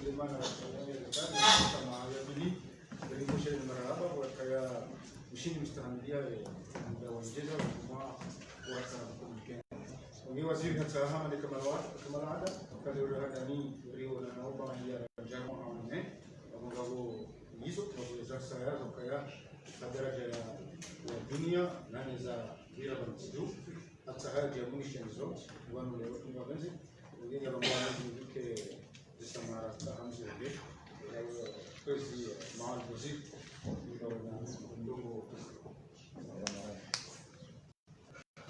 Sulemana kama yabili kulimosha marahaba wakaya ushindi mustahamilia ya wanjeza kwa wasa kumkeni wani waziri hata hama ni kama ada kale ule ni rio na naomba ya jamaa wane wangawo hizo kwa sasa kaya daraja ya dunia nane za vira bantu hata hadi ya munition zote wanu leo tunaanza wengine wanaona ke Samara Hamza Bey, kwezi mahali muziki ndio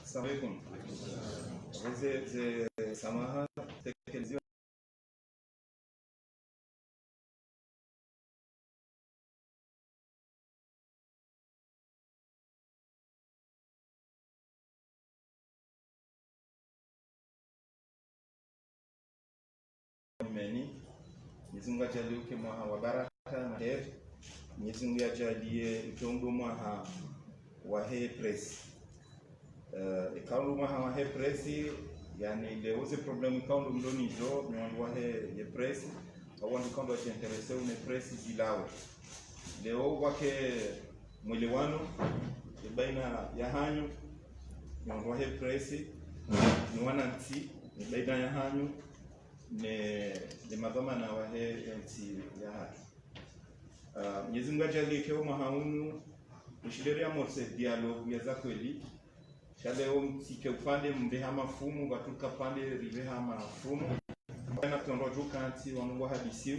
Assalamu alaikum. Ze samaha tekelezwa Mwenyezi Mungu ajalie mwaha wa baraka na heri. Mwenyezi Mungu ajalie utongo mwaha wa he press. Ikaundu mwaha wa he press yani leo ze problem ikaundu mdoni zo ni wa he press au ikaundu ajenterese une press zilawe. Leo wake mwelewano baina ya hanyu ni wa he press ni wananchi baina ya hanyu ne madhama na wahe enti ya haki. Mwenyezi Mungu ajalie keo mahaunu mshideria morse dialogue ya za kweli. Leo msike upande mbeha mafumu watuka pande riveha mafumu. Na tunrojuka anti wanungwa hadisiu.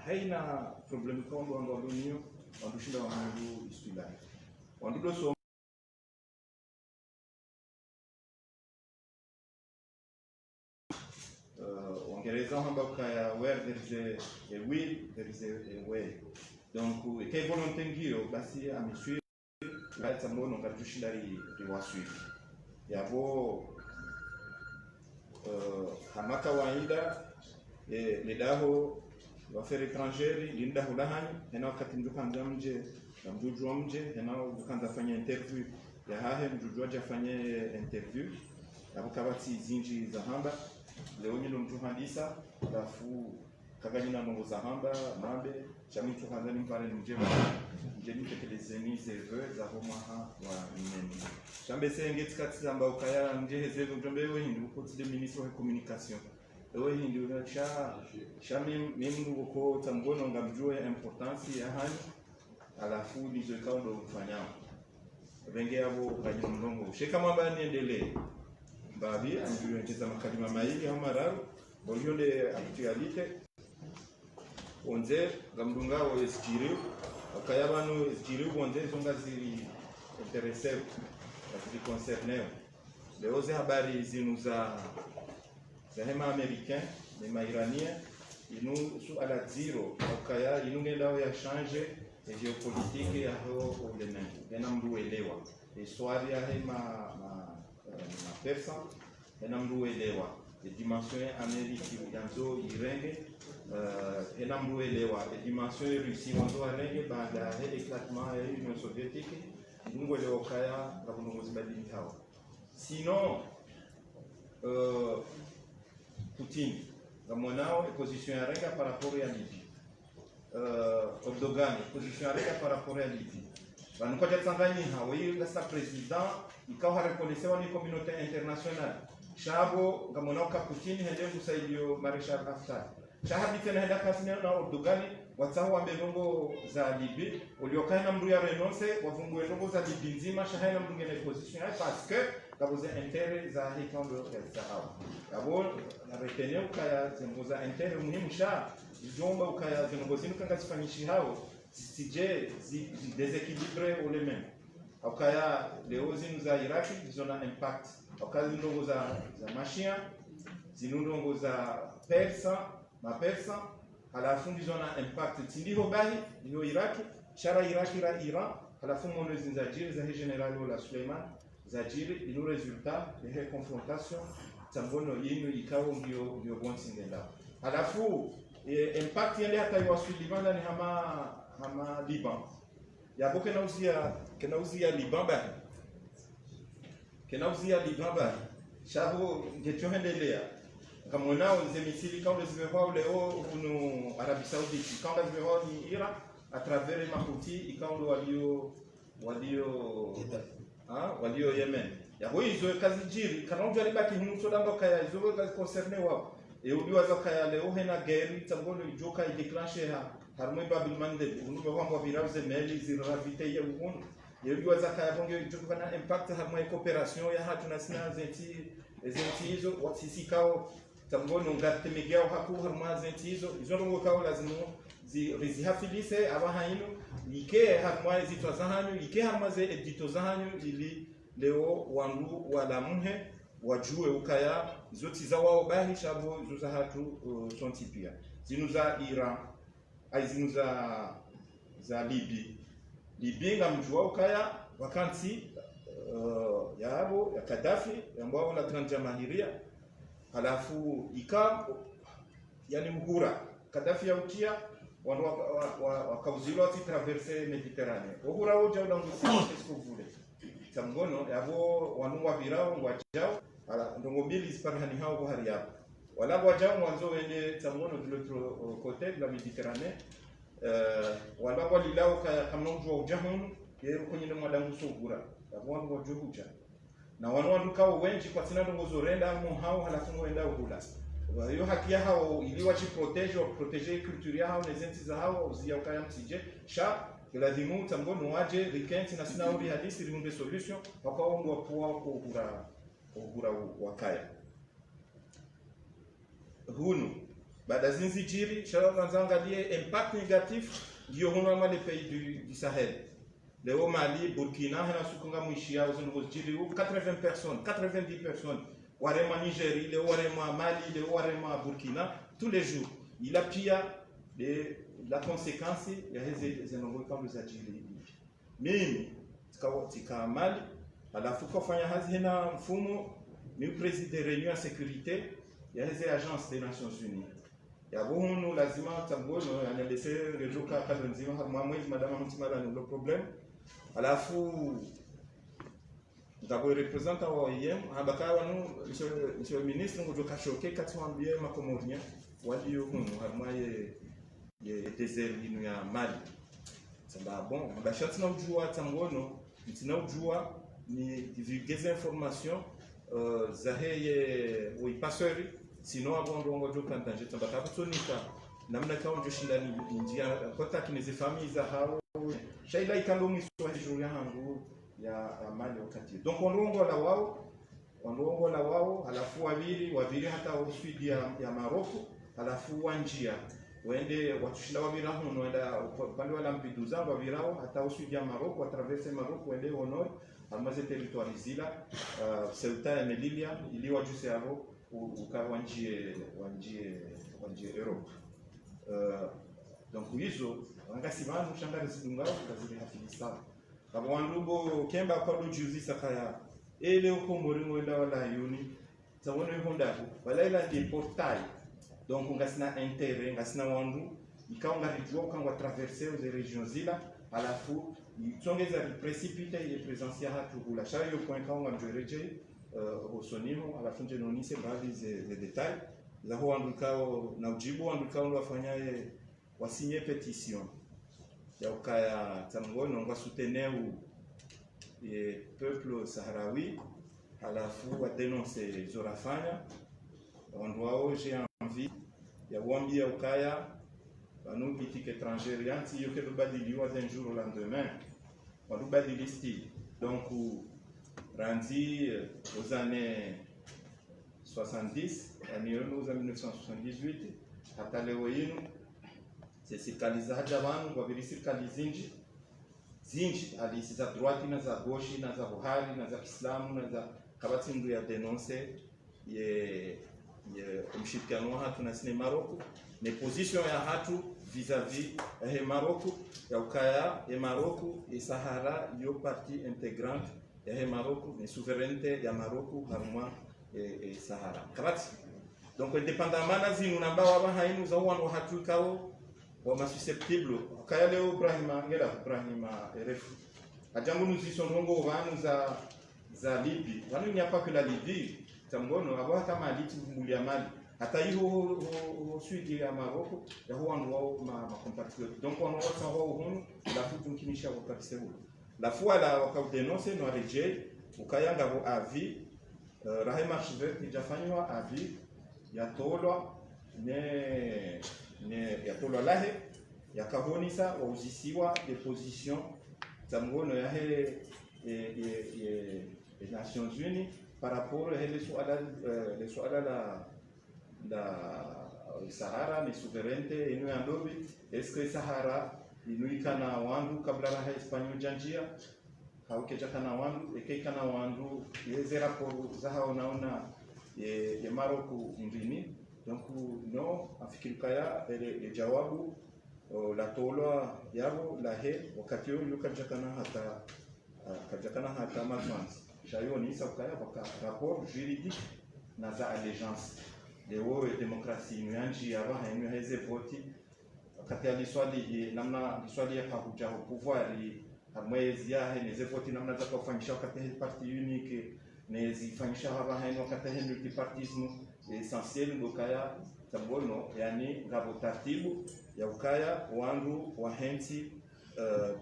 Haina problem kondo wandunia wandushinda wanungu istulani. Wandudo so Wangereza hamba kaya where there is a will, there is a way. Donc kay volonté ngiro basi amesui hata mbono ngatushinda riwasui. Yabo kama kawaida le daho wafere étrangeri linda hulahani hena wakati mdukanza mje na mjujwa mje hena ukanza fanya interview ya hahe mjujwa jafanye interview yabo kabati zinji za hamba leo nyilo mtuhandisa alafu kaganyina nongo za hamba mambe chami tukanzani mpare njema njeni tekelezeni zeve za homaha wa mineni chambe senge tikati amba ukaya nje hezevo njombe wewe hindu ko tsile ministre wa communication wewe hindu na chami mimi uko tamgono ngamjua importance ya hani alafu nizo kaundo kufanya wenge abo kanyina mrongo sheka mwamba niendelee babi anjua ncheza makalima maili au mararu bolionde actualité onze gamdunga o esjiri akayabano esjiri bonde zonga ziri interesse ziri concerné leoze habari zinu za hema américain na iranien inu su ala zero akaya inu ngenda ya changer géopolitique ya ho element yana mdu elewa histoire ya hema persa ena mruelewa dimension Ameriki yanzo irenge ena mruelewa dimension Russie wanzo arenge baada ya éclatement ya Union soviétique ngwelewa kaya ngabunongozi badili hao sinon Putin ngamonao position ya renga par rapport ya Libye Erdogan position ya renga par rapport ya Libye Banukoja Tanzania wewe ngasa president ikawa rekonesewa ni communauté internationale shabo ngamonauka Putin hende kusaidio Marshal Haftar shahadi tena henda kasine na Erdogan watahu ambelongo za Libye uliokana mdu ya renonce wafungue ndongo za Libye nzima shahana mdu ngene position ya parce que kaboze intérêt za hikando ya sahau kabo na retenir ukaya zemboza intérêt muhimu sha zomba ukaya zenogozini kanga sifanyishi hao sije deséquilibré au les mêmes akaya leo zinu za Iraki zona impact akaya ndongo za machia zinundongo za Persa halafu zona impact tindiho bahi ndio Iraki shara Iraki ra Iran halafu mono zinzajiri za general la Suleiman zajiri ino resultat de confrontation tambono yinu ikawo ndio bonsingenda halafu impact yale hata iwasiliana ni hama Liban yabo kenauzia Liban ba shabo ngechohendelea kama mwanao zemisili quand les verront leo uno Arabie Saoudite quand les verront ni Iran à travers makuti quand walio Yemen yabo hizo kazi jiri kana unjali baki humuto dando kaya hizo kazi concerne wao e uliwa zakaya leo hena guerre tambono joka i déclencher harmo babilman de uno bambo virauze meli ziravite ya uno e uliwa zakaya bonge joka na impact harmo coopération ya hatu na sina zenti hizo wasisi kao tambono ngate migao haku harmo zenti hizo ngo kao lazima zihafilise abahaino ike harmo zitwa zahanyo ike harmo ze edito zahanyo ili leo wandu wala muhe wajue ukaya zoti za wao bahi shabo zuza hatu sontipia zinuza Iran ai zinuza Libya ngamjua ukaya wakanti yabo ya Gaddafi ambao la Grand Jamahiria halafu yani mhura Gaddafi ya ukia wandu wakauziloti traverse Mediterranee uhura uja ulangusia qu'est-ce que vous voulez tamgono yabo wanungwa virao ngwajao ala ndongo mbili ziparhani hao bahari yapo wala wajao mwanzo wende tamgono de l'autre côté de la Méditerranée wala walilao kama unjwa ujahun yeye kwenye mwadangu sogura yabo wandu wajuhuja na wanwandu kao wengi kwa tina ndongo zorenda mu hao halafu wenda uhula hiyo haki ya hao ili protéger culture yao na zenti za hao uzia ukaya mtije sha lazima tamgono waje rikenti na sina uri hadisi rimbe solution wakao ndo kwa uhura wakaya hunu baada zinzi jiri shala zangalie impact négatif ndio hunu ama les pays du Sahel leo Mali Burkina hana sukunga mwishi yao zingo jiri 80 personnes warema Nigeria leo warema Mali leo warema Burkina tous les jours il a pia la conséquence ya hizi zinongo kama za jili mimi tika Mali alafu kufanya hazi hena mfumo ni president réunion ya sécurité ya hizi agence des Nations Unies ya bohunu lazima tambono analese rejoka kazi nzima harma mwezi madama mtimala ni problem alafu ndabo representant wa OIM habaka wanu monsieur ministre ngo kashoke kati wambie makomoria walio hunu harma ye désert inu ya Mali samba bon bashati na ujua tamgono ntina ujua ni divulguer information zaheye oui passeur sinon avant ndongo jo kan danger samba kabutonika namna kao njo shindani njia kota kineze famille za hao shaila ikando mwisho hijuru ya hangu ya Mali wakati donc ondongo la wao halafu wavili hata uswidi ya Maroko halafu wanjia wende watushinda wavira huno wenda pande wala mbiduza wavirao hata uswidi ya Maroko watraverse Maroko wende honor almaze territoire zila Ceuta et Melilla ili wajuse hapo ukawanjie Europe donc hizo wangasimanu shangari zidungao kazile hafilisa kama wandugo kemba kwa juzi sakaya ele uko moringo wenda wala yuni tawone honda wala ila di portail donc ngasina intérêt ngasina wandu ikaonga rijua ukangwa traverser aux régions zila alafu itongeza précipiter et présencia hatu kula shayo point kaonga mjoreje osonimo alafu nje nonise baadhi ze détails za ho wandu kao na ujibu wandu kao wafanyaye wasinye pétition ya ukaya tangono ngwa soutenir le peuple sahraoui alafu wa dénoncer zorafanya wandu wao j'ai envie ya wambia ukaya banu politique étrangère yanti yoke badiliwa d'un jour au lendemain wandu badilisti donc randi aux années 70 aux années 1978 hata leo yinu serikali za hajabanu kwa vile serikali zinji halisi za droite na za gauche na za Buhari na za Kiislamu na za kabati ndio ya denonce ye mshirikiano hatu na sine Maroko ne position ya hatu vis-à-vis ya Maroko ya ukaya ya Maroko et Sahara yo partie intégrante ya Maroko ne souveraineté ya Maroko haruma et Sahara kabati donc indépendamment na zinu namba wa hainu za wanu hatu kao wa susceptible kaya leo Ibrahima refu ajangu nuzisonongo vanu za Libye wanu ni hapa kwa Libye tamgono abo kama aliti mbulia Mali hata hiyo Swidi ya Maroko ya huwa ndo ma compatriotes donc on va savoir où la futu kinisha wakati huo la fois la wakadenonce no reject ukayanga bo avis rahima archevêque ijafanywa avis yatolwa ne yatolwa lahe yakahonisa wauzisiwa deposition za mgono ya he les Nations Unies par rapport à les suala la Sahara ni souveraineté inu ya ndobi est-ce que Sahara inuikana wandu kabla raha Espanyol janjia haukeja kana wandu ekeikana wandu yeze rapport za haona ye Maroko ndini donc no afikirikaya le jawabu la tolwa yabo la he wakati yukajakana hata mazwanzi shayo ni sakaya baka rapport juridique na za allégeance leo demokrasi nyanji yaba hainu heze voti wakati aliswali namna liswali ya kuja pouvoir hamwezi ya heze voti namna za kufanyisha wakati parti unique nezifanyisha haba hainu wakati multipartisme essentiel ndokaya tabono yani ngabo taratibu ya ukaya wandu wa hensi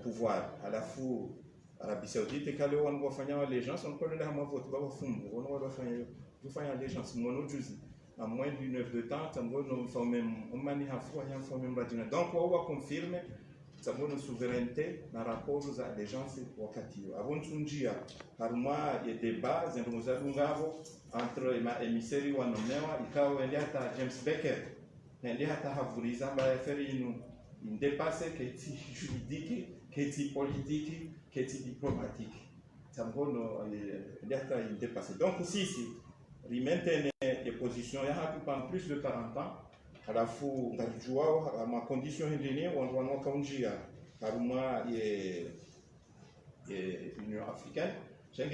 pouvoir alafu Arabie Saoudite kale wangu wafanya allégeance on peut le hama vote baba fumbu on va faire allégeance mono juzi à moins d'une heure de temps tabono on mani hafu ya forme mbadina donc on confirme tabono souveraineté na rapport aux allégeances wakati avant tunjia haruma ya débat zindoza ngavo entre ma émissaire wa nomewa ikawa ende hata James Becker ende hata havuriza ba feri inu indépassé keti juridique keti politique keti diplomatique tambono ende hata indépassé donc si rimentene des positions ya hatu pendant plus de 40 ans alafu ngajua ma condition ndini wanwa kaunjia haruma ye Union africaine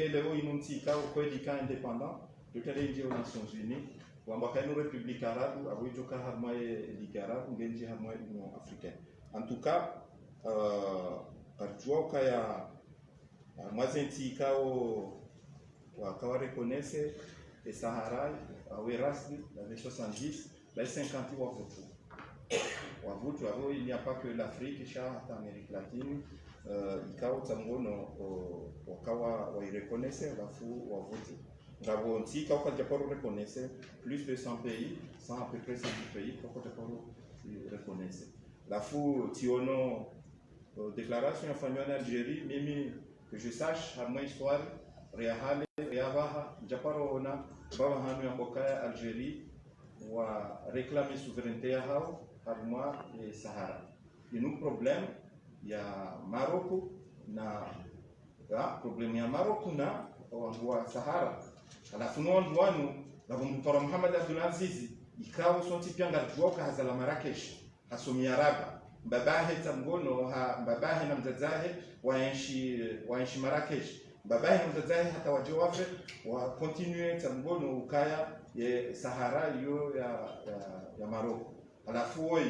leo inuntika ukwedika indépendant de les Nations Unies wambaka une république arabe abujoka harma ligue arabe ngenji harma Union africaine en tout cas karjua kaya mwazenti kao wakawa reconnaître et Sahara au Erasmus l'année 70 les 50 wavutu avo il n'y a pas que l'Afrique cha l'Amérique latine ikao tangono wakawa waireconnaître alafu wavutu ngabo ntika ukajaporo reconnaître plus de 100 pays 100 à peu près 110 pays ukajaporo reconnaître alafu tiono déclaration ya fanywa na Algérie mimi que je sache harma histoire reahale reabaha japaro ona baba hanu ya mbokaya Algérie wa réclamer souveraineté ya hao harma e Sahara inu problème ya Maroko na problème ya Maroko na wa Sahara alafu wanu na mtora Muhammad Abdul Aziz ikawa sonti pyanga joka hazala Marrakesh hasomi araba babahe tamgono ha babahe na mzazahe waenshi Marrakesh babahe na mzazahe hata wajowafe wa continue tamgono ukaya ye Sahara yo ya Maroko alafu oi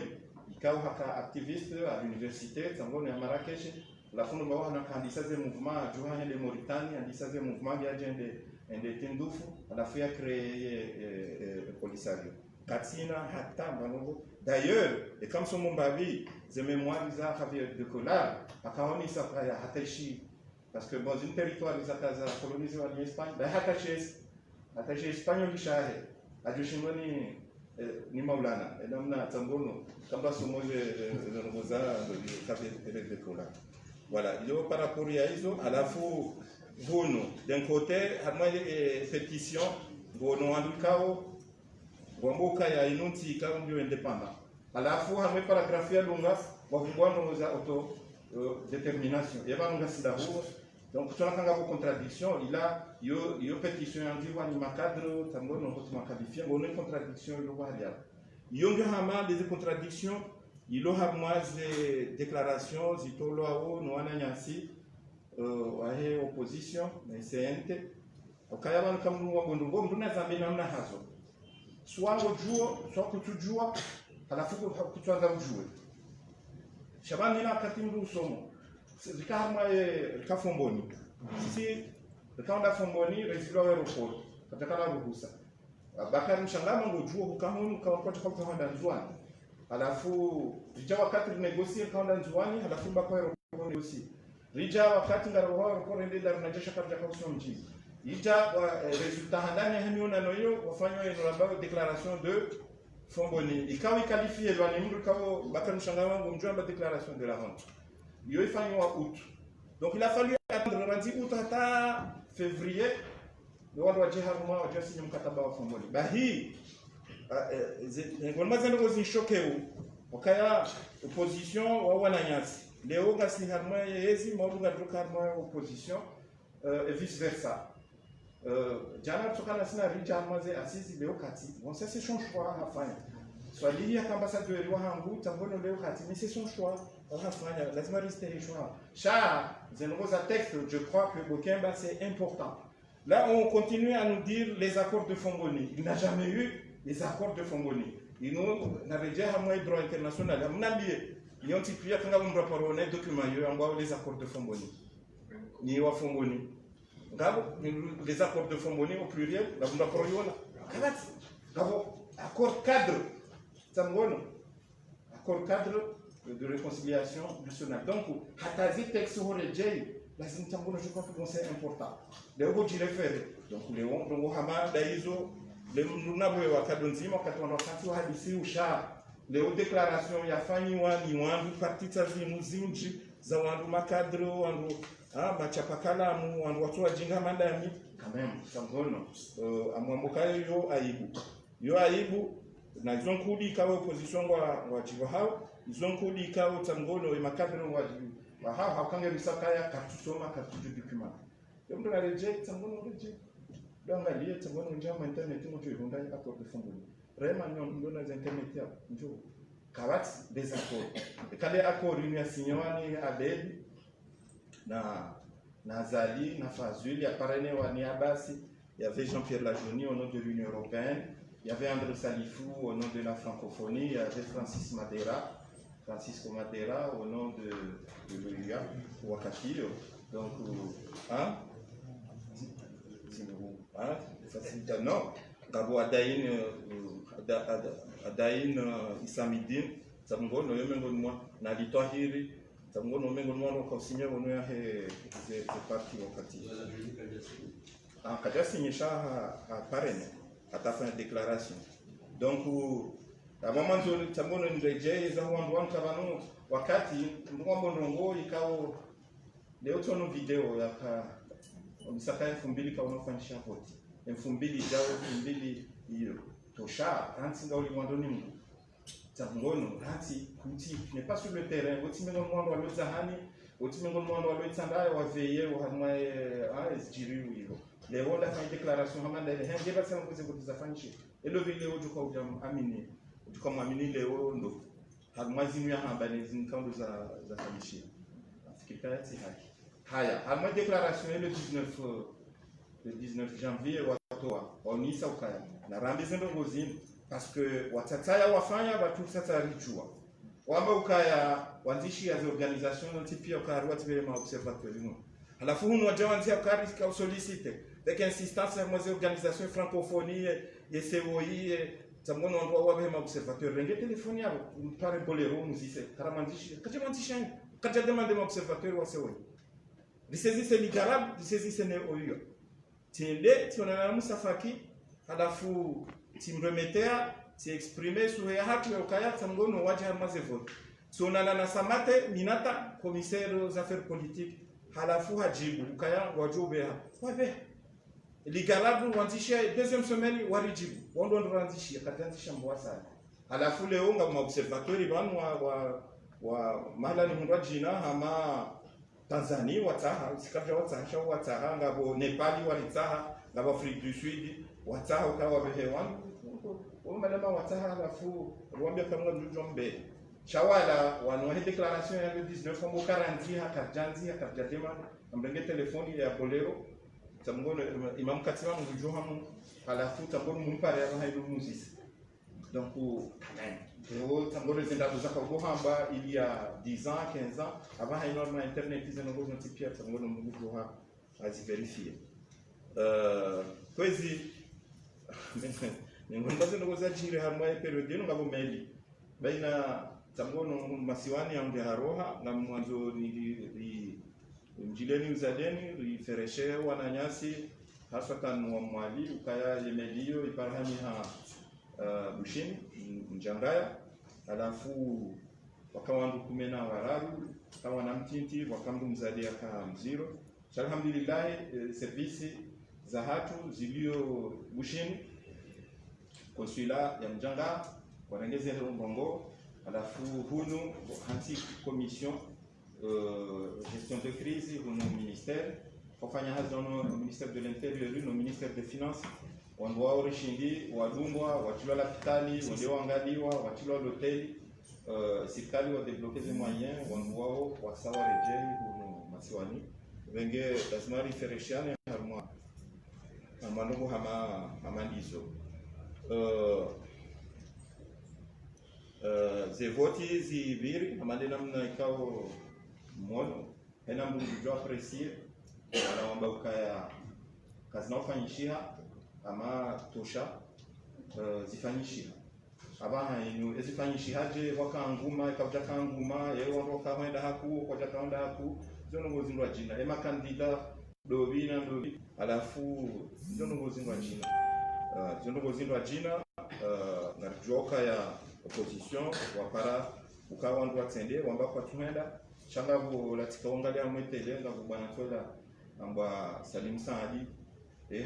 ikawa haka activiste à l'université tamgono ya Marrakesh alafu no bawa na kandisa ze mouvement juha de Mauritanie andisa ze mouvement ya jende ende tendufu alafu ya créer Polisario katina hata manogo d'ailleurs et comme son mombavi ze mémoire za Javier de Collard akaoni sapaya hataishi parce que dans une territoire des akaza colonisé en Espagne ba hatashi espagnol shahe ajushimani ni Maulana namna tambono kamba somoje ngoza Javier de Collard voilà yo par rapport à hizo alafu Bono, d'un côté, il pétition, Bono Andukao, Wamboka ya inunti ikawa ndio indépendant. Alafu hamwe paragrafu ya lunga wavumbwano za auto détermination. Yaba lunga sida huo. Donc tunakanga ko contradiction, ila yo pétition yandiwa ni makadre tambono hotu makadifia, bono contradiction ilo wadia. Yonga hama des contradictions, ilo hamwaze déclaration zitolo ao no ananyasi wahe opposition na isente okayabana kamnu wagondo ngomdu na zambi namna hazo swango juo swa kutujua halafu kutwanza ujue shabani na katimdu somo zikama kafomboni si kaunda fomboni resilo aeroport katakala ruhusa Bakari mshangama ngojua ukahunu kwa kwa honda nzwani alafu rija wakati negosie kaonda nzwani alafu bakwa negosie rija wakati ngaroho kwa rende dar najesha kabla kwa usio mjini ija resultat handani hamiona noyo wafanywa ino labao déclaration de Fomboni ikawa qualifié lwa ni mdu kao Bakari mshangama ngomjua ba déclaration de la rente yo ifanywa août donc il a fallu attendre randi août hata février le watu wajiharuma wajasi mkataba wa Fomboni bahi ngoma zendo zishokeu wakaya opposition wa wananyasi leo gasi harma yezi mawunga drukarma opposition et vice versa jana tukana sina rija harmaze asisi leo kati bon ça c'est son choix hafanya swali ya ambassadeur wa hangu tambono leo kati mais c'est son choix hafanya lazima rester choix cha zengoza texte je crois que Bokemba c'est important. Là, on continue à nous dire les accords de Fomboni. Il n'a jamais eu les accords de Fomboni. Il n'a déjà pas eu droit international. Il a oublié. Il a institué quand on rapport au document, il a les accords de Fomboni. Il y a Fomboni. Les accords de Fomboni au pluriel, il y a rapport accord cadre. Accord cadre de réconciliation nationale. Donc, hatazi texte horejei. Lazima tambono je crois que c'est important. Leo go jirefere. Donc leo ndo hama daizo le mnabwe wa kadonzima wakati wa hadisi usha. Leo declaration yafanywa ni wandu partita zimuzinji za wandu makadro wandu machapakalamu wandu watu wajinga mandami quand même tambono amwamboka yo aibu na zonkudi kawa opposition wa jibahao zonkudi kawa tambono makadro wa hakange risakaya katusoma katuju document donc la reject tambono reject donc aliye tambono njama internet mo tu honda accord de Fomboni vraiment non ndona za internet ya njo kawat des accords kale accord ni signewani Abed na Zali na Fazul ya parrainé wa Niabasi il y avait Jean-Pierre Lajonie au nom de l'Union européenne, il y avait André Salifou au nom de la francophonie, il y avait Francisco Madera au nom de l'UIA, Wakafilo. Donc, non, Gabo Adain Isamidine, Samungono, Yomengonwa, Nalito Hiri, Samungono, Mengonwa, Kosigné, on a des partis Wakati. Quand j'ai signé ça à Parrain, à ta fin de déclaration. Donc, à moment où tambono nirejea za wandu kavanu wakati ngombo ndongo ikao leo tono video ya misaka 2000 kwa unafanyisha vote 2000 jao 2000 hiyo tosha anti ngao limwando ni tambono anti kuti n'est pas sur le terrain oti mengo mwando wa zahani oti mengo mwando wa tsandaya wa veye wa hamwa jiriu hiyo leo la fin déclaration hamanda ile henge basi ngoze kutizafanyisha ile video juko ujam amini kama amini leo ndo hamwazimu ya habari zinkando za famishia afikika yati haya hamwa déclaration le 19 janvier watoa onisa ukaya na rambi zendo ngozini parce que watataya wafanya watu sasa rijua wamba ukaya wanzishi ya organisation tipia ukarwa tibele ma observatoire no alafu hunu wajawanzia ukari ka sollicite avec insistance ya moze organisation francophonie YCOI tambono wandu wa bema observateur renge telefoni yabo pare bolero musise karamandishi kaje demande ma observateur wa sewe lisezise ni garab lisezise ne oyo tiende tionana musafaki halafu timremetea ti exprimer sur ya haki ukaya tambono waje hamaze vote tionana na samate minata commissaire aux affaires politiques halafu hajibu ukaya wajube wabe ligarabu wanzisha deuxième semaine warijibu wondo wanzisha katanzisha mbwasa halafu leo nga observatori banu wa mahala ni mundwa jina ama Tanzania wataha sikavya wataha ngabo Nepali walitaha ngabo Afrique du Sud wataha ukawa behewan malama wataha halafu ruambia kama ndujombe chawala wanwa déclaration ya le 19 mbo 40 hakarjadema mbenge telefoni ya bolero tamgono imam katima mujua hamu halafu tamgono mumpare ya haidu musisi donc leo tamgono zenda kuzaka ugohamba il y a 10 ans 15 ans avant haidu na internet izeno gozo tipia tamgono mujua azi vérifier kwezi Ngozi ngoza jire harma period yenu ngabo meli baina tamgono masiwani ya haroha na mwanzo ni mjileni uzadeni rifereshe wananyasi hasa kan wa mwali ukaya yemelio iparhani ha bushini mjangaya alafu wakawandu kumena wararu kawa na mtinti wakamdu mzadia ka mziro. Alhamdulillah servisi za hatu zilio bushini konsula ya mjanga warengeze mbongo alafu hunu hansi commission gestion de crise hunu ministère kufanya hazi no ministère de l'intérieur no ministère des finances wandwa orishindi wadungwa watilo la pitali wandwa angaliwa watilo hoteli serikali wa débloquer des moyens wandwa wasawa rejei hunu masiwani wenge lazima rifereshane harma amanungu hama ndizo zevoti ziviri amande namna ikao mono hena mbujua apresier anaomba ukaya kazi naofanyishiha ama tosha zifanyishiha abaha inu ezifanyishihaje wakanguma ikabja kanguma yeye wandoka kwenda haku kwa jakaenda haku zono ngozindwa jina ema kandida dobina dobi alafu zono ngozindwa jina zono ngozindwa jina na joka ya opposition wapara ukawa ndo atende wamba kwa tuenda changa bo latika ongalia mwetele ngabo bwana tola amba Salim Saadi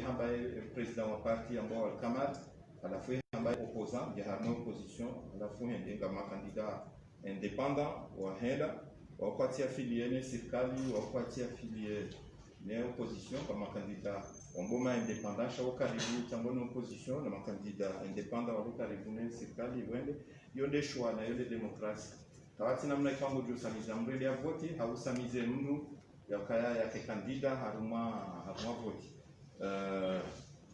hamba president wa parti amba Al-Kamad alafu hamba opposant ya harmo opposition alafu hende ngama candidat indépendant wa henda wapatia filiene serikali wapatia filie ne opposition kama candidat wamboma indépendant shawo karibu tangono opposition na makandida indépendant wa karibu ne serikali wende yonde shwa na yonde demokrasi tawati namna ikango jo samiza mbele ya voti hausamize mnu yakaya yake kandida haruma voti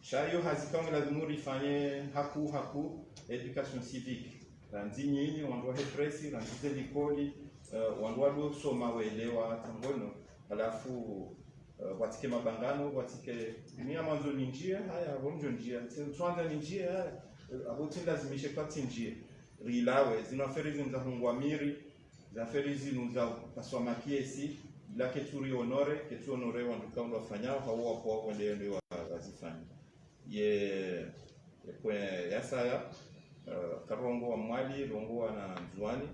shayo hazikango lazima rifanye haku education civique ranzi nyinyi wandwa hepresi ranzi likoli wandwa do soma welewa tangono alafu watike mabangano watike dunia mwanzo ni njia haya wonjo njia tuanza ni njia haya abotinda lazimishe pati njia rilawe zinaferi zinzahungwa miri zaferi zinuza paswa kiesi la keturi honore wanduka wafanyao hawa hapo wende ndio wazifanya ye kwa yasaya karongo wa mwali rongo na nzuani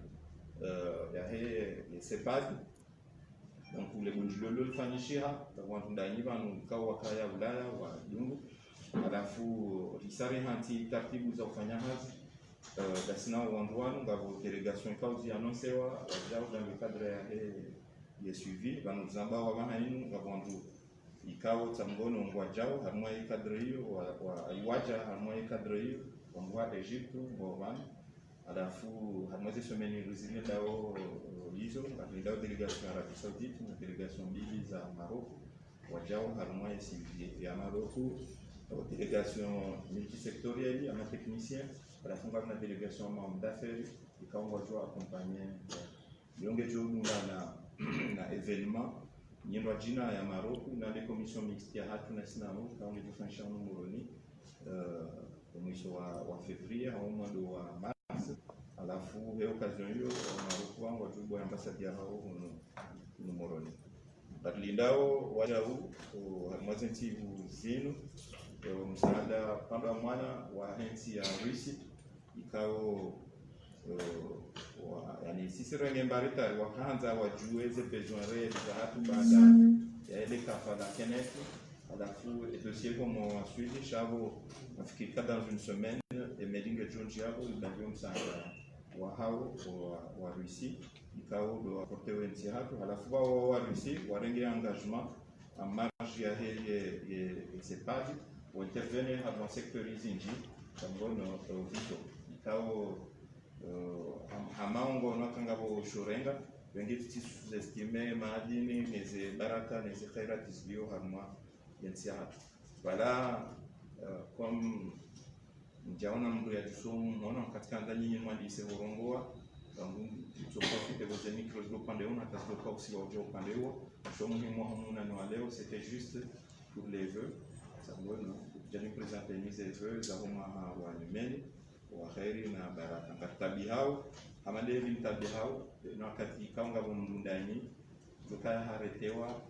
ya he sepadi donc les bonjilolo lifanyishiha wantu ndani vanu kawa kaya Ulaya wa dungu alafu risare hanti taratibu za kufanya hazi dasina wandwanu ngabo delegation kauzi annoncewa wajao dans le cadre ya suivi vanu zamba wa mahainu ngabo wandu ikao tamgono ngwajao harmwa cadre hiyo wa iwaja harmwa cadre hiyo ngwa Egypte ngwa alafu hamwezi someni ruzile dao hizo ndio delegation ya Arabie Saoudite na delegation mbili za Maroc wajao harmwa ya Maroc delegation multisectorielle ya technicien alafu ngana delegation membre d'affaires ikaongwa tu accompagner yonge jomu na événement nyendo jina ya Maroc na les commissions mixtes ya hatu na sinamo kaonge kufanyisha numuroni mwisho wa Februari au mwezi wa Mars alafu hiyo occasion hiyo Maroc wangu watubu ambassadeur hao numuroni batlindao wajau mwezi zinu msaada pamba mwana wa hensi ya Rusi ikao yani sisi renge mbarita wakaanza wajueze besoin réel za hatu baada ya ile kafala kenefu alafu dossier comme suivi chavo nafikiri dans une semaine et meeting Georgia ndio msaada wa hao wa Rusi ikao do apporter wenzi hatu alafu wa Rusi warenge engagement en marge ya hele sepadi ou intervenir dans le secteur izinji tangono vito ikao hamaongo nakangabo shurenga wengi sous-estimer maadini neze baraka neze khairati zio harma yensiat voilà comme njaona mdu ya tusomu mwana katika ndani ya mwandise horongoa donc profite de vos micros do pandeo na tazo kwa usi wa pandeo somo ni muhimu na leo c'était juste pour les vœux ça doit jani presente mize veu za homa wa nyumeni wa khairi na baraka katabi hao amadeli mtabi hao na wakati kaunga bomundani ikaharetewa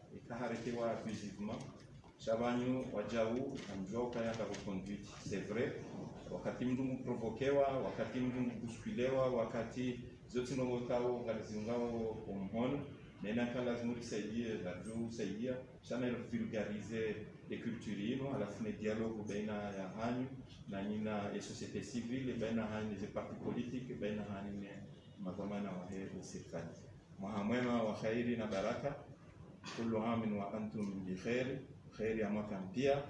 abusivement chabanyu wajau amjua kaya ka conduite c'est vrai wakati mtu mprovokewa wakati mtu mkuskulewa wakati zote ngokao ngalizingao omhono nena kala lazima tusaidie radio saidia sana ile vulgariser les cultures ino alafu ni dialogue baina ya hanyu na nina ya société civile baina hanyu les partis politiques baina hanyu madhamana wa hebu serikali mwema wa khairi na baraka kullu amin wa antum bi khair ya mwaka mpya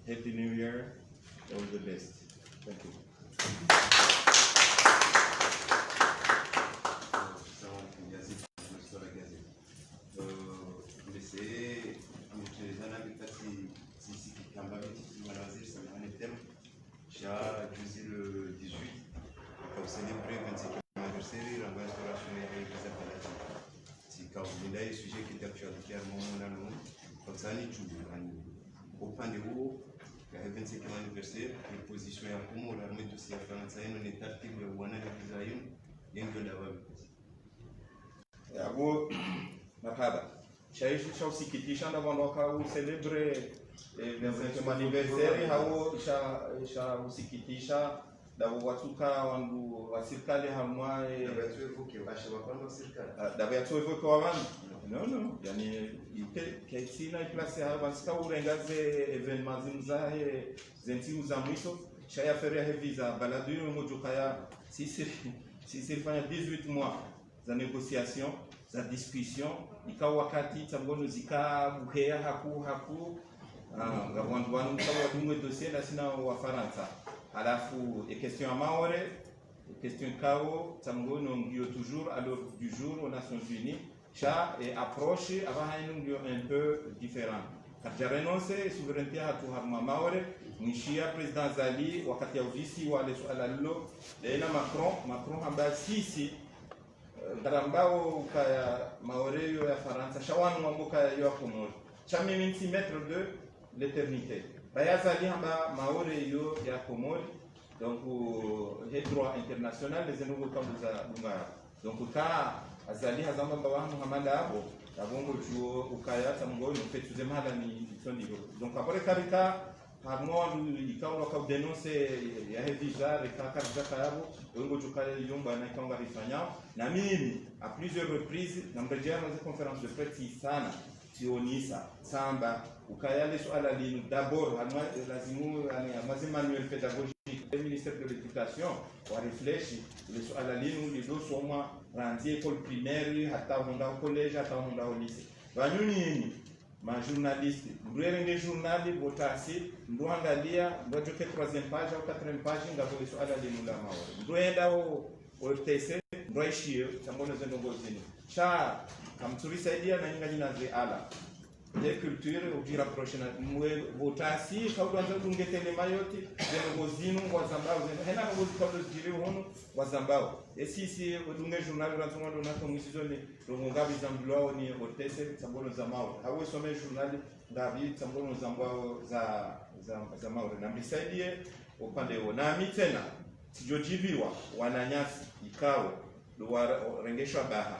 happy new year, all the best. Thank you. Já le 18 pour célébrer le 25e anniversaire de la restauration et des appelations. Si quand vous avez un sujet qui est d'actualité à mon nom, comme ça, nous avons au point de haut, le 25e anniversaire, les positions à Komo, l'armée de Sia France, on est article de Wana Kizayon, bien que d'abord. Abo marhaba. Shaisha usikitisha na wandoka celebre le 25e anniversaire hao isha usikitisha da watuka wandu wa serikali hamwa da watu evoke wa wandu no yani kaitsina iplase hapa sika urengaze evenement zimzahe zentiu za mwisho shaya feria hivi za baladuni mojukaya sisi fanya 18 mois za négociation za discussion ikawa wakati tangono zika buhea haku ngabwandu wanu mtawa dumwe dossier na sina wa Faransa alafu question à Maore question kao tangono ngio toujours à l'ordre du jour aux Nations Unies cha et approche ava ngio un peu différent kaja renonce souveraineté hatu harma Maore mwishia president Zali wakati ya uvisi wale suala lilo lena Macron hamba sisi Darambao kaya Maoreo ya Faransa shawanu wamboka ya Komori cha mimi maître de l'éternité bayazali hamba Maoreo ya Komori donc le droit international les nouveaux camps za bunga donc ka azali hazamba bawangu hamanda abo abongo chuo ukaya tamngoni fetuze mala ni sondigo donc après karika harmon ikawa kwa denoncer ya hedija rekaka zakayabo wengo jukale yomba na kanga rifanyao na mimi à plusieurs reprises na mrejea na conférence de presse sana sionisa samba ukayale swala linu d'abord lazimu amaze manuel pédagogique du ministère de l'éducation wa réfléchir le swala linu lido soma randi école primaire hata honda collège hata honda lycée banyuni ma journaliste ndwelenge journali botasi ndwangalia ndojoke 3e page au 4e page ngabo swala linu la maoro ndoenda o TC ndoishio tambono zendongo zini cha kamturisaidia na nyingine ze ala de culture ujira prochaine mwe botasi kaudwanza dungetele mayoti zendongo zinu wa zambao zenu hena ngo zikablo zile hono wa zambao esisi dunge journal ranzuma dona komisizoni rongabi zambulao ni otese tambono za mao hawe some journal ngabi tambono zambao za mao na mbisaidie upande huo na mitena sijojibiwa wananyasi ikao rengeshwa baha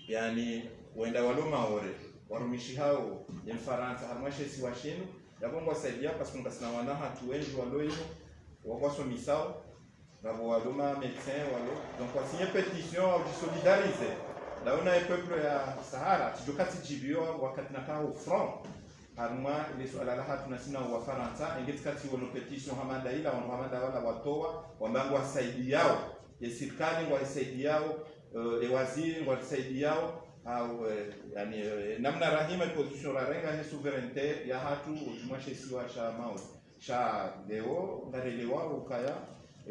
yani wenda waloma ore warumishi hao ya Faransa harmashe si washenu yabongo wasaidia parce qu'on kasna wana hatu wengi waloyo wakwaso misao ngabo waloma médecin walo donc wasigner pétition au solidariser là on a un peuple ya Sahara tujokati jibio wakati na kao front harma ile swala la hatu nasina wa Faransa ingetikati wono petition hamanda ila hamanda wala watoa wambango wasaidi yao ya serikali wasaidi yao waziri wasaidi yao au yani namna rahima position la renga ni souveraineté ya hatu ujumwashe siwa sha mao sha leo ndarelewa ukaya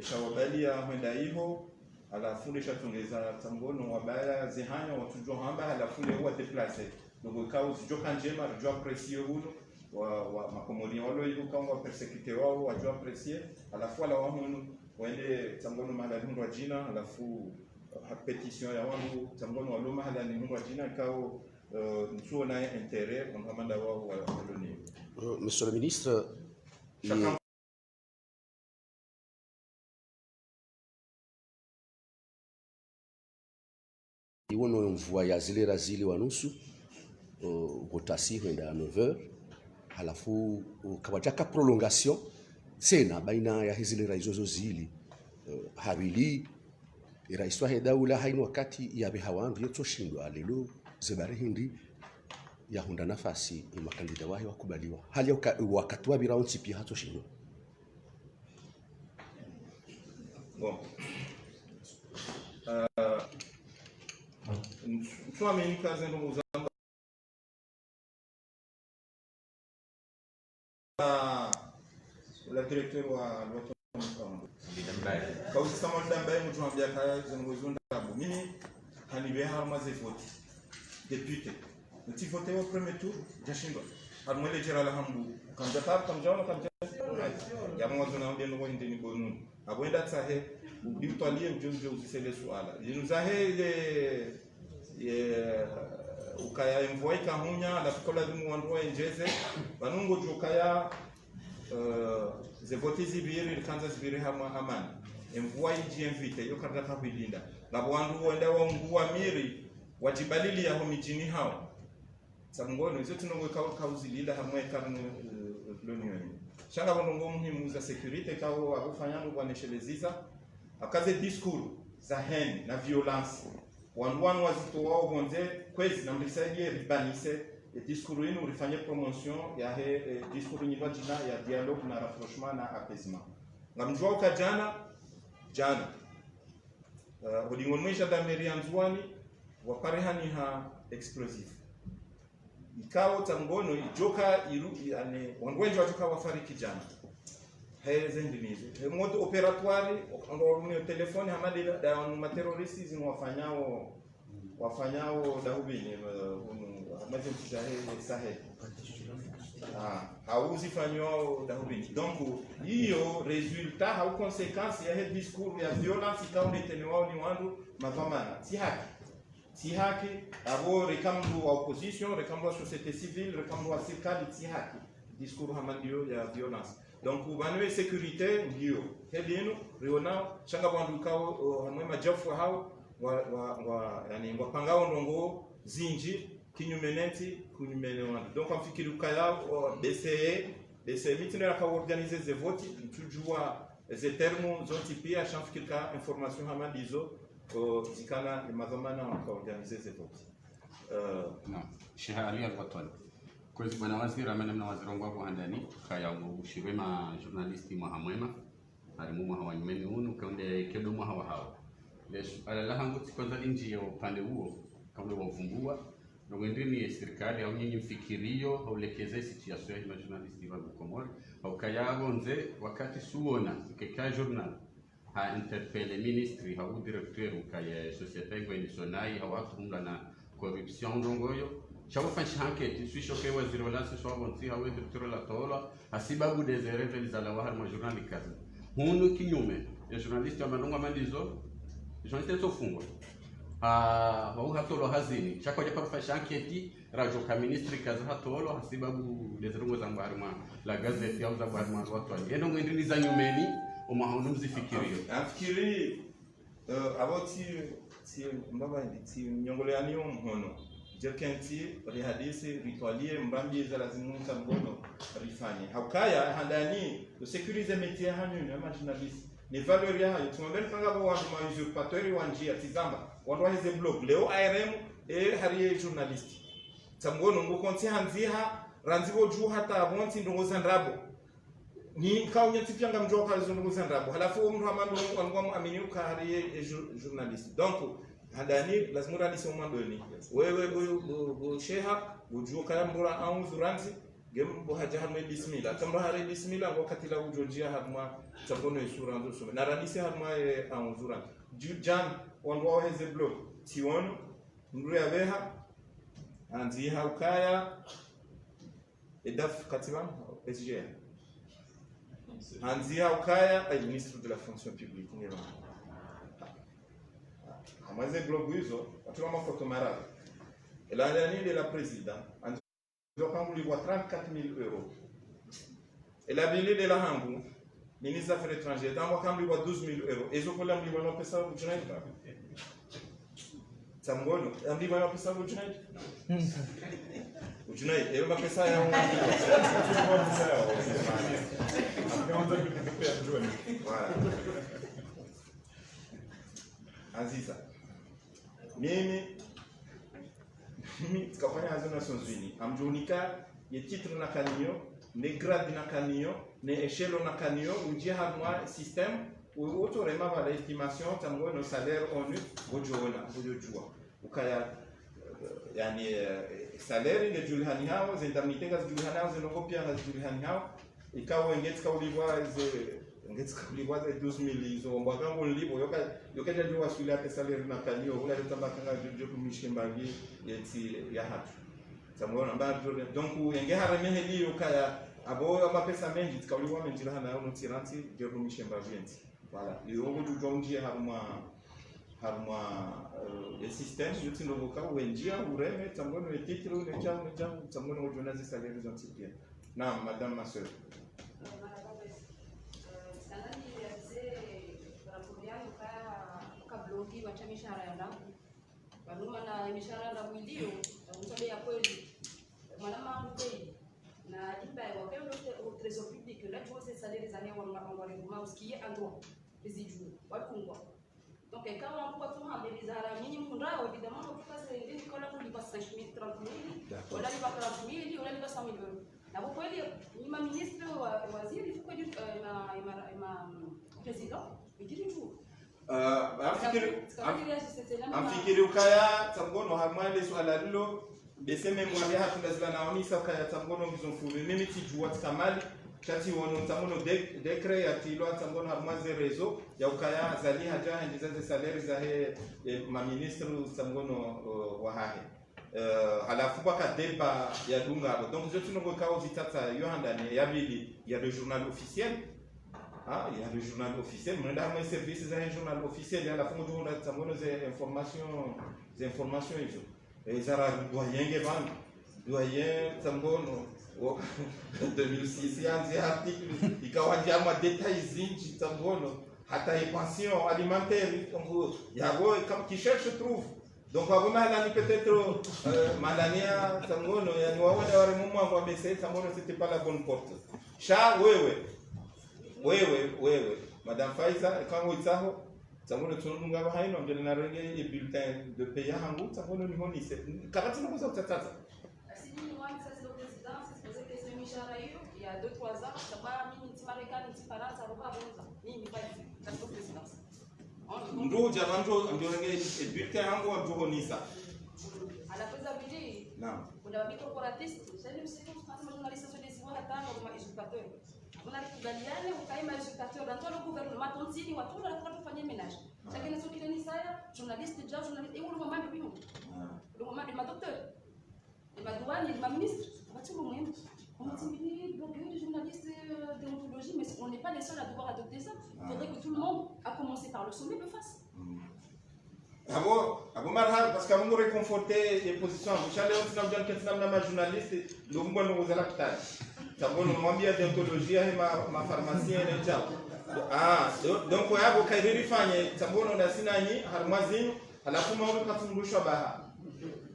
sha wabalia mwenda hivyo alafu sha tungeza tangono wabaya zihanya watujua hamba alafu leo déplacer donc kao sijoka njema rujua apprécier huno wa makomoni walo hivyo kama persécuté wao wajua apprécier alafu ala wao wende tangono malalundo jina alafu petition ya wangu tangono waloma hala ni mungu jina kao nous avons intérêt on va d'avoir Monsieur le ministre, iwono mvua zile razili wa nusu gotasi huenda 9h halafu kawajaka prolongation tena baina ya hizi raizo zili habili iraiswa hedaula haino wakati ya behawandu yotoshindwa lelo zebare hindi ya hunda nafasi makandida wahi wakubaliwa hali wakati wa biraunti pia hatoshindwa. Bon. Tuamini kazi ndo muzamba la directeur wa l'autre kauzi sama ndambaye mtu ambia kazi ngozunda bu mimi hanibe harma ze vote député nti vote au premier tour jashindwa harmele jera la hambu kamjata kamjaona ya mwanzo na ndio ngo ndini bonu abwenda tsahe ubitwalie mjonjo usisele swala yinuzahe ile ukaya envoy kahunya la fikola zimu wandoa njeze banungo jukaya ze vote zibiri kanza zibiri hamwa amani envoy invite yo karata kabilinda ngabo wandu wenda wangua miri wajibalili ya homijini hao sabungono hizo tunongwe kauzilila hamwe karne l'union shanga bongo muhimu za security kao akufanyana kwa nesheleziza akaze discours za haine na violence wanduanu wazito wao bonze kwezi na mlisaidie ribanise discours yenu ulifanya promotion ya discours nyingi jina ya dialogue na rapprochement na apaisement ngamjua ukajana jana odingonmesha da merianzwani waparehani ha explosive ikao tangono ijoka iru yani wangwenje watoka wafariki jana heze ndinize modo operatoire ndo telefoni hamadi da materoristi wafanyao dahubini maze mshahe sahe hauzi fanyao dahubini donc hiyo resultat au conséquence ya he discours ya violence ikao ndetenewao ni wandu mavamana si haki abo rekamdu wa opposition rekamdu wa société civile rekamdu wa serikali si haki discours hamandio ya violence donc ubanwe sécurité ndio hedino riona changa bandu kao hamwe majafu hao wa yani wapangao ndongo zinji kinyumeneti kunyumene wandu donc amfikiri kaya BCE mitino ya ka organiser ze vote tujua ze termo zonti pia chamfikiri ka information hamandizo zikana mazamana ka organiser ze vote na shahali al-watani kwezi bwana waziri amana na waziri wangu hapo ndani kaya ushirwe ma journalisti mwahamwema alimu mwahawanyumeni unu kaunde kedo mwahawa lesu ala hangu kwanza inji ya upande huo kama wavumbua na wendeni serikali au nyinyi mfikirio au lekeze situation ya journalisti wa Komoro au kaya nze wakati suona keka journal ha interpelle ministri au directeur kaya société ngwenisonai au atumla na corruption ndongoyo chawafanya enquête swisho ke waziri wala swisho bonzi au directeur la tola asibabu des erreurs za la wahar ma journal kazi hunu kinyume ya journalist amanonga mandizo journalist sofungwa au hatolo hazini chako je parfasha enquête rajo ka ministri kazi hatolo hasibabu des erreurs za mbarma la gazette au za mbarma watu eno ngindini za nyumeni umahunu mzifikirio afikiri aboti si mbaba ndi nyongole yanio mhono jerkenti rihadisi ritualie mbambi za lazimu mtambono rifanye haukaya handani de sécuriser métier hanyu na journaliste ni valeur ya hayo tumembele kanga bo wandu ma usurpateur wa njia tizamba wandu hize blog leo ARM hariye journaliste tambono ngo konti hanziha ranzibo juu hata abonti ndongo zandrabo ni kaunya tipyanga mjoka ndongo zandrabo halafu mtu amando wangu amini ukahariye journaliste donc handani lazima radi sio mwandoni wewe bu sheha bujua kaya mbura au zuranzi gembo haja hamwe bismillah tamba hari bismillah wakati la ujojia hamwa tabono isura ndo so na radi se hamwa au zuranzi jujan wanwa heze blog tion ndure yabeha anzi haukaya edaf katiba SGR anzi haukaya ay ministre de la fonction publique ni amaze blog hizo watu kama foto mara Et l'année de la présidente, on lui voit 34 000 euros. Et la ville de la Hangou, ministre des Affaires étrangères, on lui voit 12 000 euros. Et je peux lui voir un ça au Junaïd. Ça me gonne, on lui voit un ça au Junaïd. Au Junaïd, et on va faire ça à un voilà. Aziza. Mimi tukafanya hazo Nations Unies. Amjunika ye titre na kanio, ne grade na kanio, ne échelle na kanio, ujia hamwa système où autorema va l'estimation tango no salaire ONU bojona bojojua. Ukaya yani salaire nge julihani hao, zindamnite ga julihani hao, zinokopia ga julihani hao. Ikawa ngetika ulivwa ze 12,000 zo mbakango libo yokaja jua swili ate salaire na kanio ula tambakanga jojo kumishimbangi yeti ya hatu samona mbajo donc yenge harame heli yokaya abo amapesa mengi tikauliwa menjira hana yo nutiranti jojo kumishimbangi yeti voilà yongo jojo njie haruma le système yoti ndoka wenjia ureme tambono etitro ne jamu tambono ojonazi salaire zo tipia na madame ma sœur blogi wacha mishahara ya ndani wanuma na mishahara ya mwilio msabe ya kweli mwanama mbei na iba ya wakeo au trésor public là tu vois ces salaires années on va les voir ce qui est en droit les jours wakungwa donc quand on peut tout rendre les ara minimum là évidemment on peut pas se dire qu'on a pour les 5 000 30 000 on a les 40 000 on a les 100 000 euros na kwa kweli ni ma ministre waziri il faut que ma président il dit tout amfikiri ukaya tangono hamwale swala lilo beseme mwali hatundazila naonisa ukaya tangono ngizomfuru mimi tijua tkamali chati wono tangono dekre ya tilwa tangono hamwaze rezo ya ukaya zali haja ndizaze salaire za he ma ministre tangono wahahe halafu baka deba ya dungalo donc je tunongo kao zitata yohandane yabili ya le journal officiel. Ah, il y a le journal officiel, mais dans mes services, il y a un journal officiel, il y a la fond de informations, et ils ont doyen doyen, tambono, 2006, il y a un article, il y a un détail, tambono, hata les pensions alimentaires, il y a un qui cherche, trouve. Donc, avant malani peut-être, malania, tambono, il y a un moment où c'était pas la bonne porte. Cha, wewe madame Faiza kama itaho tamono tununga ba haino ngene na renge bulletin de paye hangu tamono ni honise kabati nakoza utatata asini moi ça c'est le président c'est supposé que c'est mishahara hiyo il y a 2-3 ans sababu mimi ni Marekani ni Faransa roba bonza mimi pas ça c'est le président ndo jamanjo ndio renge bulletin hangu wa honisa à la faisabilité non kuna microporatiste c'est le journaliste sur des sites hata kama usurpateur unakubaliana ukaima educateur dans le gouvernement tontini watu wanataka kufanya ménage lakini sio kile ni saya journaliste déjà journaliste et le moment de bimo le moment de ma docteur et ma douane et ma ministre watu au moins on dit blogueur journaliste déontologie mais on n'est pas les seuls à devoir adopter ça il faudrait que tout le monde à commencer par le sommet le fasse abo marhaba parce que mungu réconforter les positions mshale on tunamjua kitamna ma journaliste ndio mungu anongozala kitani tabono mwambia deontologia ma pharmacien ne chao donc yabo kairiri fanye tabono na sinanyi harmazini halafu maulu katungushwa baha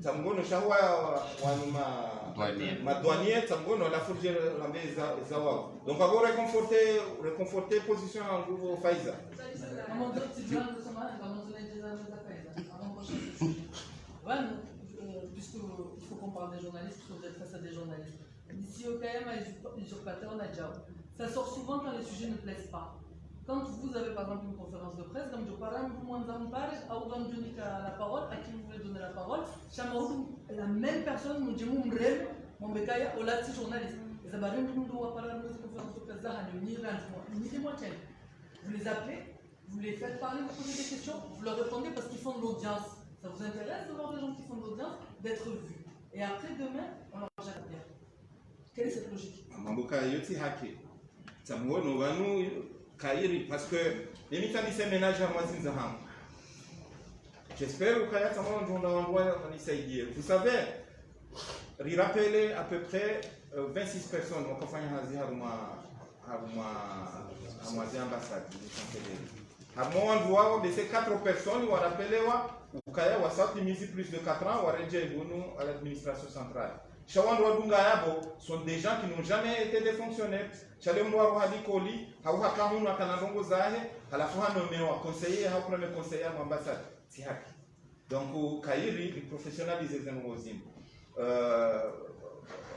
tabono shahwa ma douanier tabono la furje rambe za wao donc abo réconforter position en groupe Faiza puisqu'il faut qu'on parle des journalistes, il faut être face à des journalistes. Ici au KM, usurpateur, on a déjà. Ça sort souvent quand les sujets ne plaisent pas. Quand vous avez par exemple une conférence de presse, comme je parle, la parole, à qui vous voulez donner la parole, la même personne nous dit mon bécaille au là, c'est journaliste. Et ça va rien nous doit parler de cette conférence de presse là, vous les appelez, vous les faites parler, vous posez des questions, vous leur répondez parce qu'ils font de l'audience. Ça vous intéresse de voir des gens qui font de l'audience, d'être vus. Et après demain, on leur jette la pierre. Quelle est cette logique? Parce que les ménages à moi, J'espère que Kaya Tamon Jondawandoua Nisaïdier. Vous savez, il rappelait à peu près 26 personnes qui ont fait à l'ambassade. À mon endroit, de ces 4 personnes, on a rappelé Kaya a sorti plus de 4 ans, on a rédigé à l'administration centrale. Shawandwa Dungayabo sont des gens qui n'ont jamais été des fonctionnaires. Chalemwa Hadikoli, Hawa Kamuna Kanadongo Zahe, à la fois nommé conseiller, à premier conseiller à l'ambassade. Donc, Kairi, il professionnalise les Zenozim.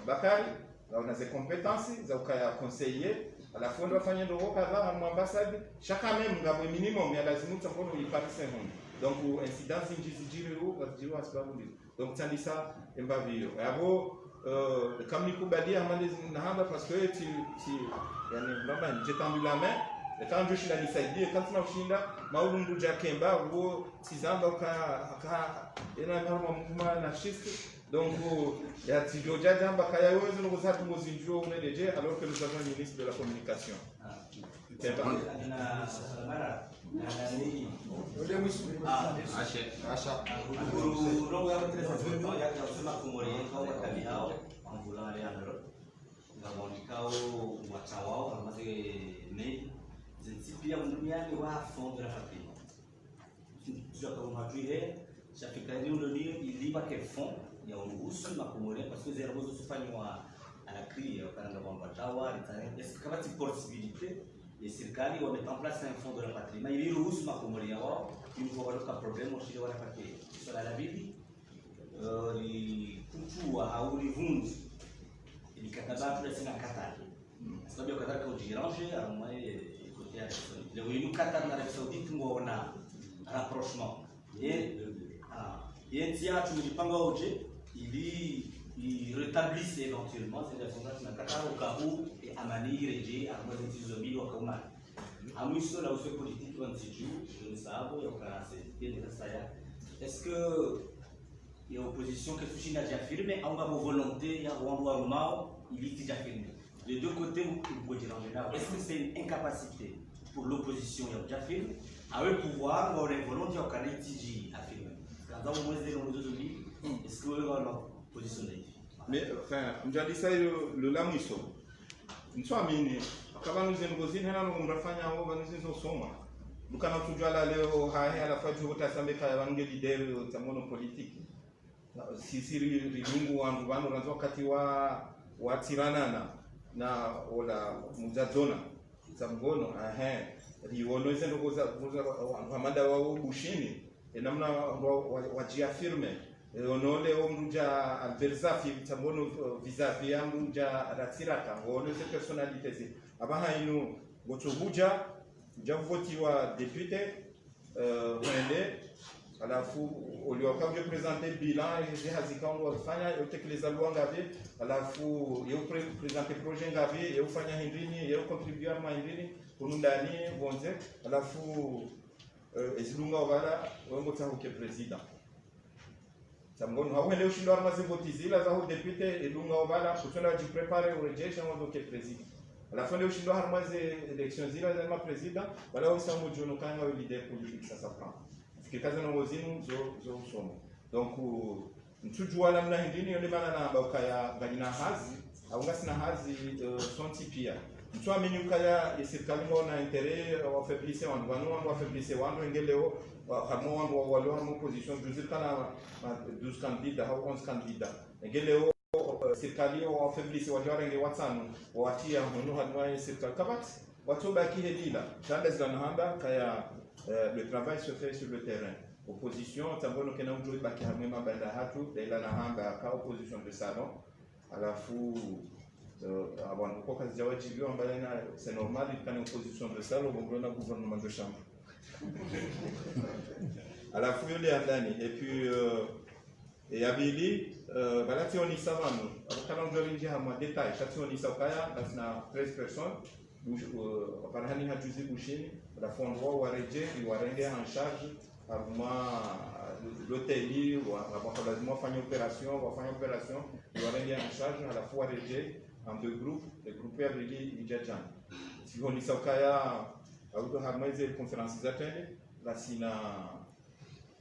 Bakari, on a des compétences, il a conseiller, à la fois de la famille de Rokaza, à l'ambassade, chacun même, il a un minimum, il y a la Zimut, il parle 5 ans. Donc, incidence, il y a donc, ça dit ça, il va vivre. Et après, comme Nico Badi, parce que j'ai tendu la main, et quand je suis là, il quand je suis là, je suis là, je suis là, donc, il y a des gens qui ont alors que nous avons le ministre de la Communication. C'est pas il y a un uso makumuri parce que zero uso fanywa anakri kana kwamba tawa est-ce que kama possibilité les serikali wa mettre en place un fonds de la patrie mais il uso makumuri yao il faut avoir un problème au Chili wala patrie sur la bibi kuchua au rivundi ilikataba tu sina katali sababu ya kadhalika ujiranje ambaye côté le winu Qatar na Arabie Saoudite muona rapprochement et tiens tu me dis pas ngoje il rétablisse éventuellement ces personnages na Qatar au cas où et Amani reje à moitié des zombies au Kauma à mwisho la uso politique on s'y joue je ne sais pas il y a aucun c'est de ça est-ce que il y a opposition que Sushi n'a déjà affirmé en bas volonté il y a Rwanda Rumao il est déjà affirmé les deux côtés vous pouvez dire en général est-ce que c'est une incapacité pour l'opposition il y a déjà affirmé à eux pouvoir ou les volontés au Canada TG affirmé quand on voit les deux zombies est-ce que eux vont positionner mais enfin on dit ça le lamiso nous sommes mini kama nous ngozi hana ngomrafanya hao banizo soma dukana tujala leo haya la fatu utasameka wange leader tamono politique sisi rilungu wangu bano ranzo wakati wa tiranana na ola muzazona zamgono riono izo ngoza hamada wa bushini namna wajiafirme onole omruja alberzafi tamono vis-à-vis amruja ratiraka ngone ces personnalités abaha inu gotobuja javotiwa député wende alafu uliokuwa présenter bilan et hazikao wafanya yotekeleza lwa ngavi alafu yo présenter projet ngavi yo fanya hindini yo contribuer ma hindini kunundani bonze alafu ezilunga wala wengo tahuke president samgono hawele ushindo armazi votizila za député elunga wala kusona jiprepare urejesha ngo ke president alafu leo ushindo armazi election zila za ma president wala usamu jono kanga wa leader politique sasa prend fikikaza na wazinu zo somo donc mtujua namna hindini yole bana na bakaya ganyina hazi au ngasina hazi sonti pia mtu amini ukaya serikali ngona intérêt wa faiblesse wandu faiblesse wandu ngeleo hamo wandu walo hamo position juzikana 12 candidats au 11 candidats ngeleo serikali wa faiblesse wajorenge watano watia hono hadwa serikali kabati watu baki hedila chanda zana kaya le travail se fait sur le terrain opposition tambono kena mjoi baki hamema banda hatu daila na hanga ka opposition de salon alafu avant quoi kazi jawajibiwa ambaye na c'est normal ikani opposition de salon bongo na gouvernement de chambre alafu yule andani et puis et abili balati oni savano akana mjoi hama détail chati oni sakaya na 13 personnes parahani hajuzi bushini alafu ndwa wareje iwarende en charge arma l'hôtelier wa lazima fanya opération iwarende en charge alafu wareje en deux groupes les groupes abili ijajan si on isakaya auto harmonize conférence zatende la sina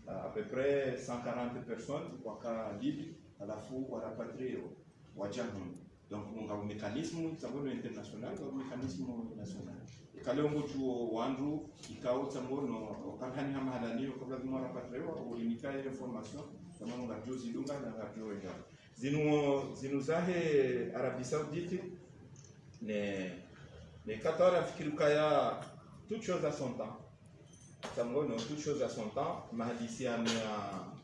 à peu près 140 personnes waka Libye alafu warapatrio wajamu. Donc on a un mécanisme tsangono international, un mécanisme national. Ikalongo chuo wandu ikao tsangono wakakani hamahalani kabla dumara patrio ulimika ile formation kama ngajo zilunga na ngajo wenga. Zinu zahe Arabie Saoudite ne 14 afikiruka toute chose à son temps. Tsangono toute chose à son temps. Mahadisi ya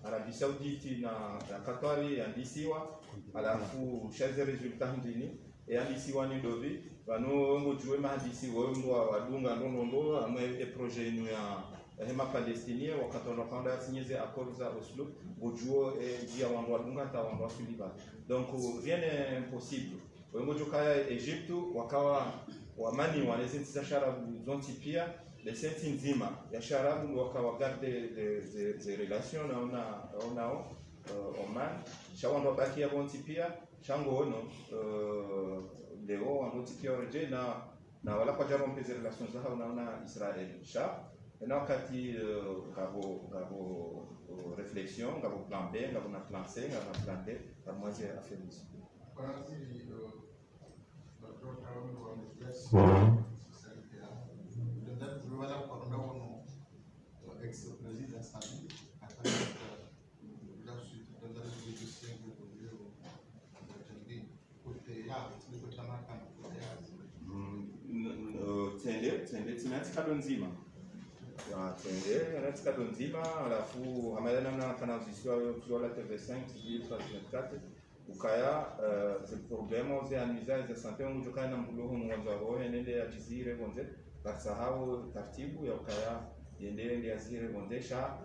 Arabie Saoudite na Katari andisiwa alafu shaze resultat ndini e andisiwa ni dobi bano ngojwe mahadisi wongo wadunga ndondo amwe projet inu ya hema Palestinia wakati wanapanda sinyeze accords za Oslo gojuo dia wango wadunga ta wango suliba. Donc rien n'est impossible. Wengo kaya Egypte wakawa wamani wanaweza sharabu zonti pia les senti nzima ya sharabu wakawa garde des relations na Oman shawando baki ya bonti pia shango ono leo wanoti pia orje na wala kwa jarom pese relations za na Israel sha na wakati gabo réflexion gabo plan B gabo na plan C gabo na plan D par moi j'ai affaire ici Tende tinatsikado nzima tende anatsikado nzima alafu amayana na kanazisiwa kwa la TV5 24 ukaya ze problema ze analiza ze santé unjoka na mbuloho mwanzo wao nende ya jizire bonze basahau taratibu ya ukaya yende ndia zire bondesha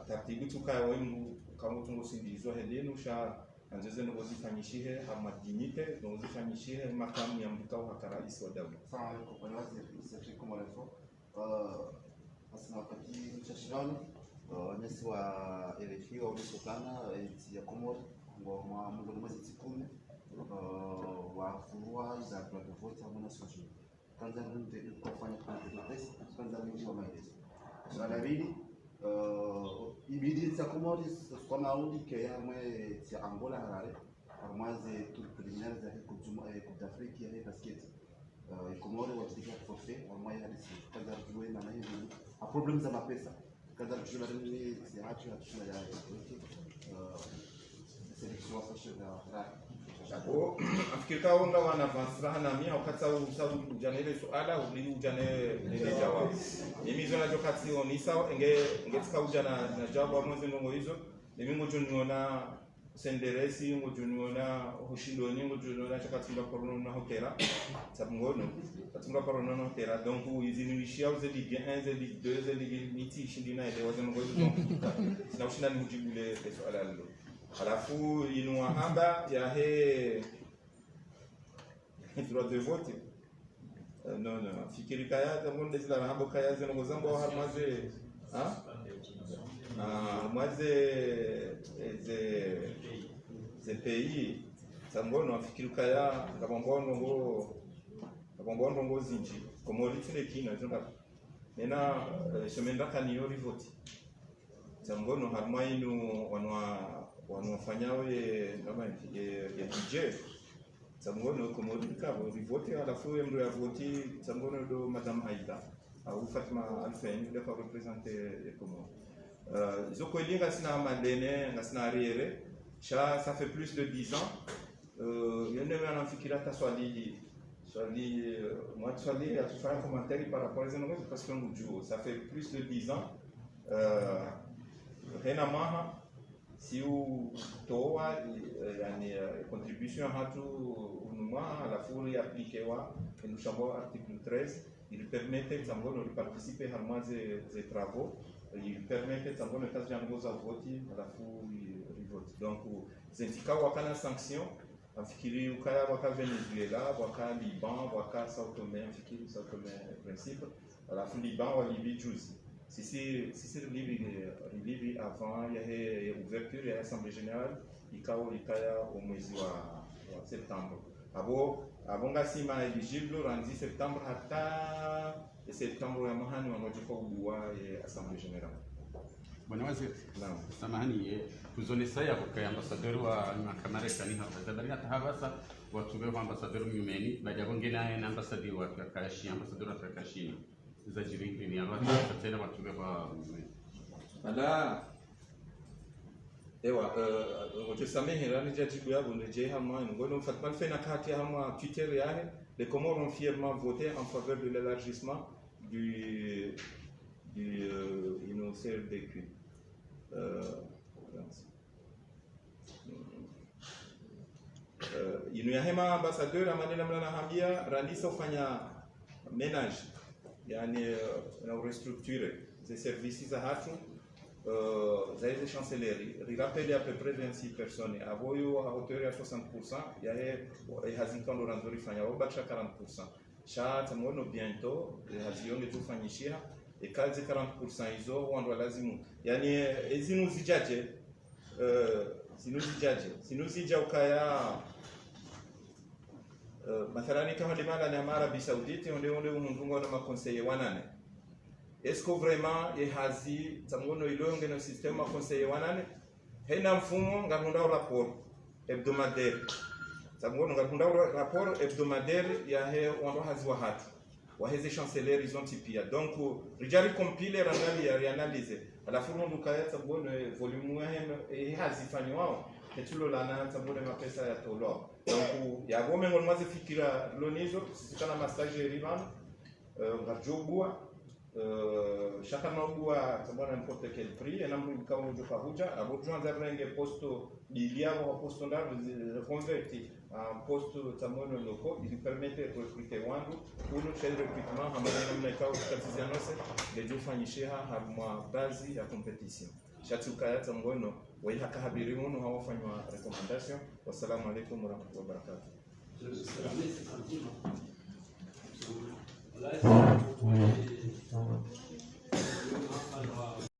taratibu tukaya wemu kama tungosindizo hedenu sha anzeze no zifanyishihe amadinite no zifanyishihe makamu ya mtao hakarais wa dawa sawa kwa wazi sisi kama leo asina wakati mchashirani nesi wa RFI wa Lusokana ya Komoro ngo mungu mwezi tikumi wa furua za platform mwana social Tanzania ndio kufanya contest Tanzania ndio maelezo swala hili ibidi za Komoro kwa maudi ke ya mwe ya Angola harare armaze tout préliminaire za kujuma d'Afrique ya basket Komoro watika forfait armaye hadisi kaza tuwe na hivi a problem za mapesa kaza tushula ni ya hatu ya tushula ya selection wa shida Shako afikika wonga wana avansra na mia wakati usau ujanele suala ujane ile jawabu mimi zona jokati onisa ngetika ujana na jawabu mwanzo ngo hizo mimi ngojoniona senderesi ngojoniona hushindoni ngojoniona chakatinga korono na hotela sabungono katinga korono na hotela donc izinishia uze ligue 1 ze ligue 2 ze ligue miti shindina ile wazo ngo hizo na ushinda ni mjibule swala lilo alafu inuahamba ya he droit de vote non fikiri kaya tamunde zila hamba kaya zeno ngozambo harmaze harmaze ze pays sambono fikiri kaya ngabombono ngo zinji komolitine kina zonda nena semenda kaniyo vote sambono harmainu wanafanyao kama ya DJ samgono komodika vote alafu mdo ya voti samgono do madame Haïda ou Fatima Alfen de pas représenter comment zoko linga sina madene ngasina riere ça fait plus de 10 ans yende mwana fikira ta swali moi swali à faire un commentaire par rapport à ces choses parce que ça fait plus de 10 ans Rena Maha si o toa yani contribution hatu unuma la furi appliquewa no chamou article 13 il permet samgono de participer harma des travaux il permet samgono cas jangoza voti la furi vote donc zentika wakana sanction afikiri ukaya waka Venezuela waka Liban waka Sao Tomé afikiri Sao Tomé principe la furi Liban wa Libye juzi si c'est Libye avant il y a ouverture à l'Assemblée générale ikaya au mois de septembre abonga sima éligible rendu septembre hata septembre ya mahani wanajua kuwa Assemblée générale Bwana Waziri, Naam. samahani kuzone saya kwa ambassadeur wa Marekani hapa Tanzania tahawasa watu wa ambassadeur mnyumeni baada wengine na ambassadeur wa Kakashi ambassadeur wa Kakashi za jiringi ni watu tena watu wa Ala ewa utesamehe rani jajibu yabo nje hamwa ngono Fatma fait na kati hamwa Twitter yahe les Comores ont fièrement voté en faveur de l'élargissement du CRDQ. Inuyahema ambassadeur amanena mlana hambia randisa ufanya ménage yani na restructurer ces services za hatu za hizo chancellerie rappelle à peu près 26 personnes avoyo à hauteur ya 60% yahe hazikando ranzori fanya obakisha 40% cha tamono bientôt hazionge tufanyishia ekazi 40% hizo wando lazimu yani zinuzijaje sinuzija ukaya mathalani kama limala na Arabie Saoudite onde umundungo na makonseiller wanane. Est-ce que vraiment ye hazi tangono ilonge na système ma conseiller wanane hena mfumo ngakunda rapport hebdomadaire tangono ngakunda rapport hebdomadaire ya he wando hazi wa hatu wa hezi chancellerie ils ont tipia donc rijari compile rangali ya analyse alafu ndo kaya tangono volume ya hazi fanywa ketulo lana tangono mapesa ya tolo donc ya gome ngol maze fikira lonizo sisikana massage rivan ngajobua chacun n'a pas n'importe quel prix et n'importe quel prix de Farouja à votre gens d'arrêter poste d'iliam ou poste là reconverti en poste tamono loco il permet de recruter wandu pour le chef recrutement à manière de cas quotidiennement les jours fanyisha harma base ya compétition chatuka ya tangono wa ila kahabiri muno hawafanywa recommendation wassalamu alaikum warahmatullahi wabarakatuh.